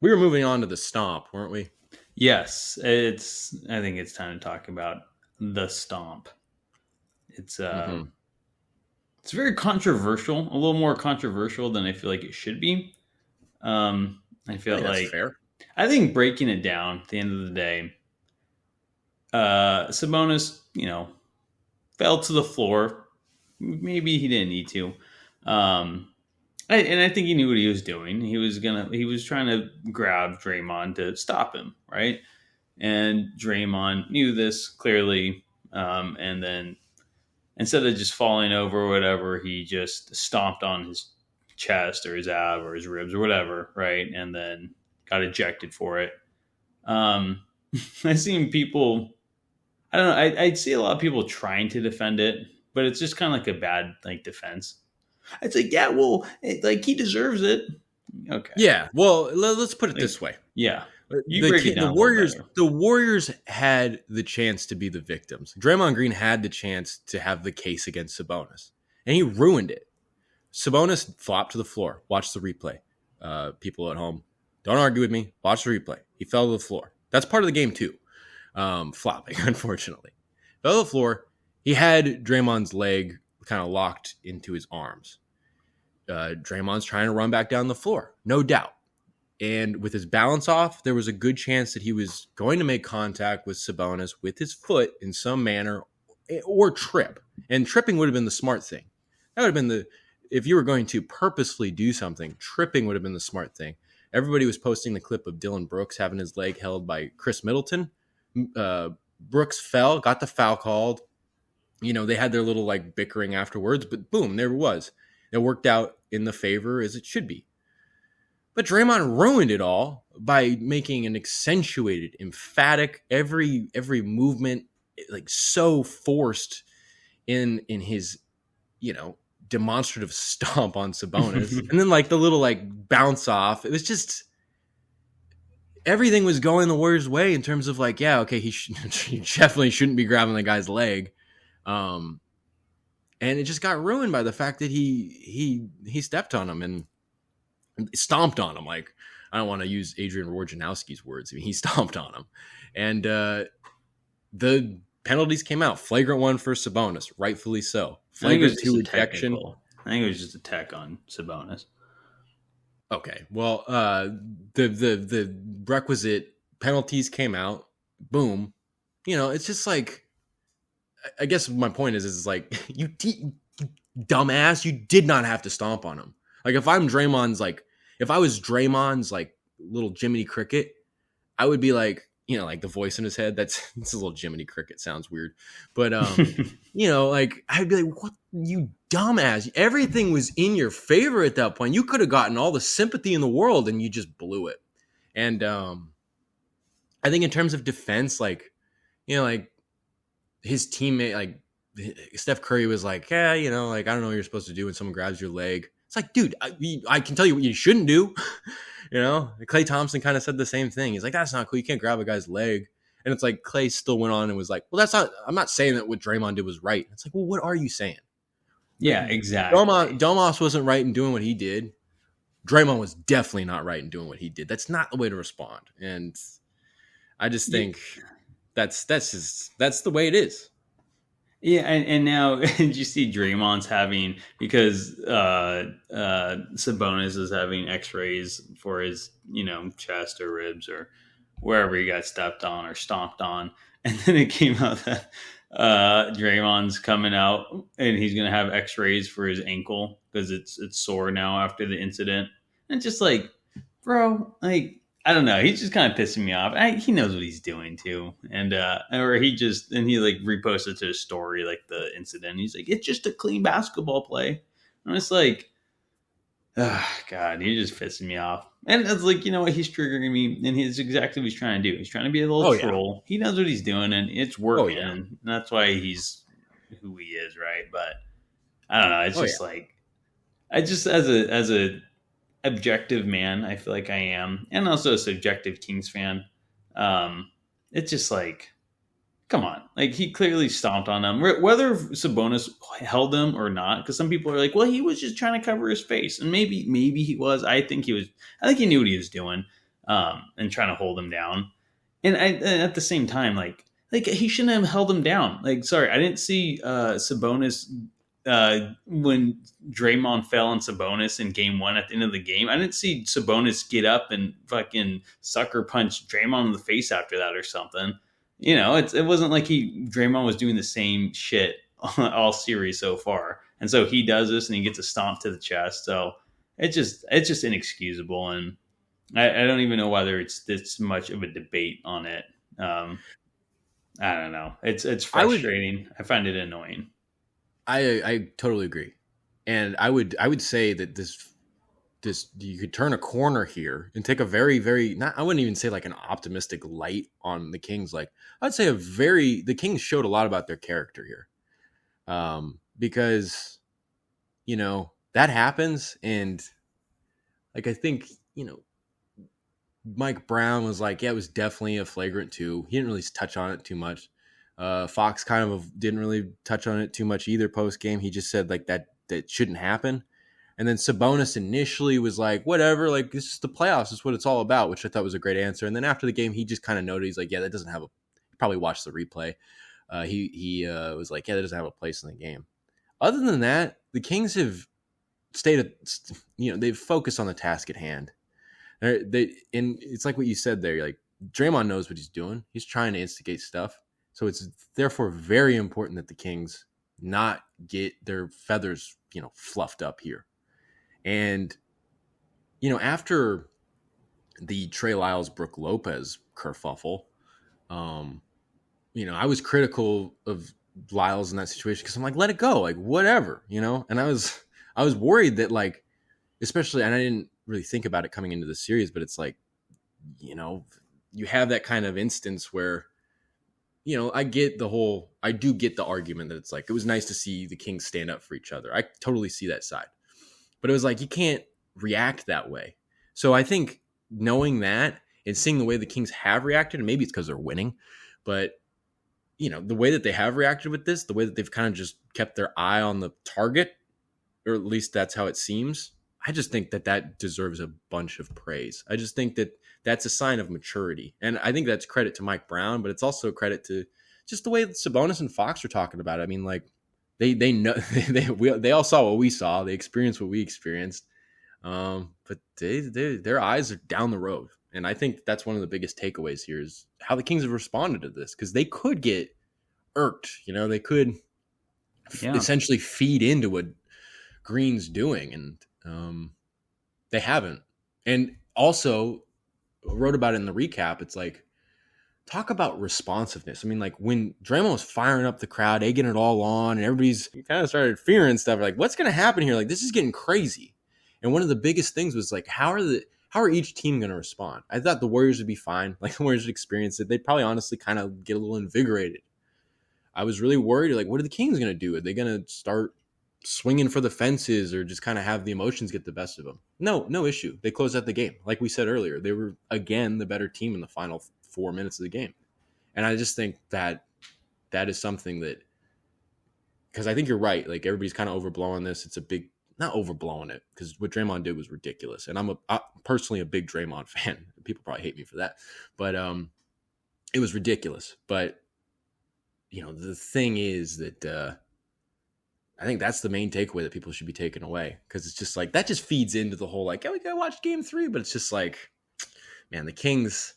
We were moving on to the stomp, weren't we? Yes, I think it's time to talk about the stomp. It's uh, Mm-hmm. it's very controversial, a little more controversial than I feel like it should be. I I feel think that's like fair. I think breaking it down at the end of the day, Sabonis, fell to the floor. Maybe he didn't need to. Um, and I think he knew what he was doing. He was trying to grab Draymond to stop him, right? And Draymond knew this clearly. And then instead of just falling over or whatever, he just stomped on his chest or his ab or his ribs or whatever, right? And then got ejected for it. Um, I've seen people. I don't know. I see a lot of people trying to defend it, but it's just kind of like a bad like defense. It's like, yeah, well, like he deserves it. Okay, Yeah. Well, let's put it like this way. yeah, you The break it the down a little Warriors better. the Warriors had the chance to be the victims. Draymond Green had the chance to have the case against Sabonis, and he ruined it. Sabonis flopped to the floor. Watch the replay. People at home, don't argue with me. Watch the replay. He fell to the floor. That's part of the game too. Flopping, unfortunately, fell to the floor. He had Draymond's leg kind of locked into his arms. Draymond's trying to run back down the floor, no doubt. And with his balance off, there was a good chance that he was going to make contact with Sabonis with his foot in some manner or trip. And tripping would have been the smart thing. That would have been if you were going to purposefully do something, tripping would have been the smart thing. Everybody was posting the clip of Dylan Brooks having his leg held by Chris Middleton. Brooks fell, got the foul called. They had their little like bickering afterwards, but boom, there it was. It worked out in the favor as it should be. But Draymond ruined it all by making an accentuated, emphatic, every movement like so forced in his, demonstrative stomp on Sabonis. And then like the little like bounce off. It was just everything was going the Warriors' way in terms of like, yeah, okay, he definitely shouldn't be grabbing the guy's leg. Um and it just got ruined by the fact that he stepped on him and stomped on him. Like, I don't want to use Adrian Wojnarowski's words. I mean, he stomped on him. And the penalties came out. Flagrant one for Sabonis, rightfully so. I think it was Flagrant just two a ejection. technical. I think it was just a tech on Sabonis. Okay, well, the requisite penalties came out. Boom. It's just like, I guess my point is like, you dumbass, you did not have to stomp on him. Like, if I was Draymond's like little Jiminy Cricket, I would be like, like the voice in his head. It's a little Jiminy Cricket, sounds weird, but like I'd be like, what, you dumbass? Everything was in your favor at that point. You could have gotten all the sympathy in the world, and you just blew it. And I think in terms of defense, like, like his teammate, like Steph Curry was like, yeah, like, I don't know what you're supposed to do when someone grabs your leg. It's like, dude, I can tell you what you shouldn't do. Klay Thompson kind of said the same thing. He's like, that's not cool. You can't grab a guy's leg. And it's like Klay still went on and was like, well, I'm not saying that what Draymond did was right. It's like, well, what are you saying? Yeah, exactly. Domas wasn't right in doing what he did. Draymond was definitely not right in doing what he did. That's not the way to respond. And I just think that's the way it is. Yeah, and now did you see Draymond's having, because Sabonis is having X-rays for his chest or ribs or wherever he got stepped on or stomped on, and then it came out that Draymond's coming out and he's gonna have X-rays for his ankle because it's sore now after the incident, and just like, bro, like, I don't know. He's just kind of pissing me off. He knows what he's doing too, and he like reposted to his story like the incident. He's like, it's just a clean basketball play. I'm just like, oh, God, he's just pissing me off. And it's like, you know what? He's triggering me, and he's exactly what he's trying to do. He's trying to be a little troll. Yeah. He knows what he's doing, and it's working. Yeah. And that's why he's who he is, right? But I don't know. It's just like, I just as a objective man, I feel like I am, and also a subjective Kings fan. It's just like, come on, like he clearly stomped on them. Whether Sabonis held him or not, because some people are like, well, he was just trying to cover his face, and maybe he was. I think he was. I think he knew what he was doing. and trying to hold him down. And at the same time, like he shouldn't have held him down. Like, sorry, I didn't see Sabonis when Draymond fell on Sabonis in game one at the end of the game. I didn't see Sabonis get up and fucking sucker punch Draymond in the face after that or something. You know, it wasn't like Draymond was doing the same shit all series so far. And so he does this and he gets a stomp to the chest. So it's just inexcusable. And I don't even know whether it's this much of a debate on it. I don't know. It's frustrating. I find it annoying. I totally agree, and I would say that this you could turn a corner here and take a very very not I wouldn't even say like an optimistic light on the Kings. Like I'd say the Kings showed a lot about their character here, because that happens, and like I think Mike Brown was like, yeah, it was definitely a flagrant two. He didn't really touch on it too much. Fox kind of didn't really touch on it too much either post game. He just said like that shouldn't happen. And then Sabonis initially was like, whatever, like this is the playoffs. This is what it's all about, which I thought was a great answer. And then after the game, he just kind of noted, he's like, yeah, that doesn't have he probably watched the replay. He was like, yeah, that doesn't have a place in the game. Other than that, the Kings have they've focused on the task at hand. And it's like what you said there. Like Draymond knows what he's doing. He's trying to instigate stuff. So it's therefore very important that the Kings not get their feathers, fluffed up here. And, after the Trey Lyles, Brooke Lopez kerfuffle, I was critical of Lyles in that situation because I'm like, let it go, like whatever, And I was worried that like, especially, and I didn't really think about it coming into the series, but it's like, you have that kind of instance where, I do get the argument that it's like, it was nice to see the Kings stand up for each other. I totally see that side, but it was like, you can't react that way. So I think knowing that and seeing the way the Kings have reacted, and maybe it's because they're winning, but the way that they have reacted with this, the way that they've kind of just kept their eye on the target, or at least that's how it seems. I just think that deserves a bunch of praise. I just think that that's a sign of maturity. And I think that's credit to Mike Brown, but it's also credit to just the way that Sabonis and Fox are talking about it. I mean, like they know they all saw what we saw. They experienced what we experienced. But their eyes are down the road. And I think that's one of the biggest takeaways here is how the Kings have responded to this, because they could get irked. They could essentially feed into what Green's doing, and they haven't. And also wrote about it in the recap. It's like, talk about responsiveness. I mean, like when Draymond was firing up the crowd, egging it all on, and everybody's kind of started fearing stuff. Like, what's going to happen here? Like, this is getting crazy. And one of the biggest things was like, how are each team going to respond? I thought the Warriors would be fine. Like the Warriors would experience it. They'd probably honestly kind of get a little invigorated. I was really worried. Like, what are the Kings going to do? Are they going to start swinging for the fences or just kind of have the emotions get the best of them? No issue. They closed out the game. Like we said earlier, they were, again, the better team in the final 4 minutes of the game. And I just think that is something that, because I think you're right. Like everybody's kind of overblowing this. It's a big, not overblowing it, because what Draymond did was ridiculous. And I'm personally a big Draymond fan. People probably hate me for that, but it was ridiculous. But the thing is that I think that's the main takeaway that people should be taking away, because it's just like that just feeds into the whole like, oh, we gotta watch game 3, but it's just like, man, the Kings.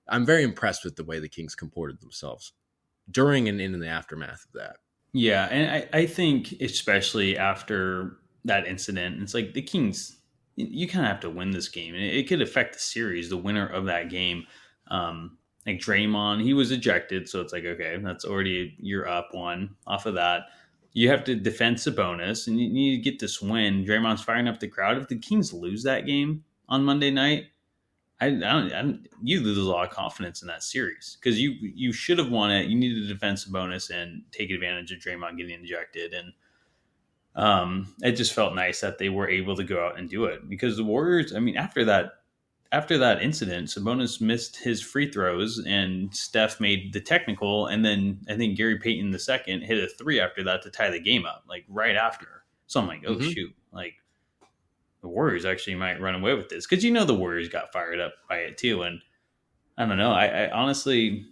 I'm very impressed with the way the Kings comported themselves during and in the aftermath of that. Yeah, and I think especially after that incident, it's like the Kings, you kind of have to win this game, and it could affect the series, the winner of that game. Like Draymond, he was ejected, so it's like, okay, that's already, you're up one off of that. You have to defend Sabonis, and you need to get this win. Draymond's firing up the crowd. If the Kings lose that game on Monday night, you lose a lot of confidence in that series, because you should have won it. You needed to defend Sabonis and take advantage of Draymond getting ejected, and it just felt nice that they were able to go out and do it, because the Warriors, I mean, after that incident, Sabonis missed his free throws and Steph made the technical, and then I think Gary Payton II hit a 3 after that to tie the game up, like right after. So I'm like, oh shoot, like the Warriors actually might run away with this, because the Warriors got fired up by it too. And I don't know. I honestly,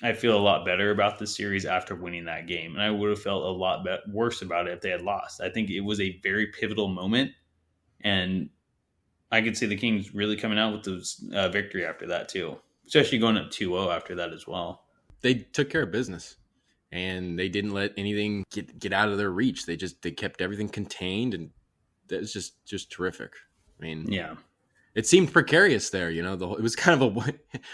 I feel a lot better about this series after winning that game, and I would have felt a lot worse about it if they had lost. I think it was a very pivotal moment, and I could see the Kings really coming out with this victory after that too, especially going up 2-0 after that as well. They took care of business, and they didn't let anything get out of their reach. They kept everything contained, and that was just terrific. I mean, Yeah. it seemed precarious there. It was kind of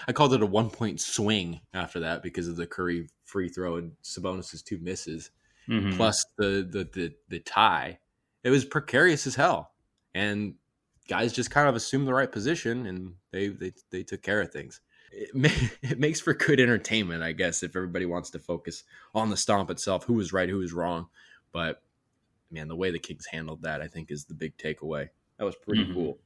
I called it a 1-point swing after that because of the Curry free throw and Sabonis' 2 misses, Mm-hmm. plus the tie. It was precarious as hell, and guys just kind of assumed the right position, and they took care of things. It makes for good entertainment, I guess, if everybody wants to focus on the stomp itself, who was right, who was wrong. But man, the way the Kings handled that, I think, is the big takeaway. That was pretty cool.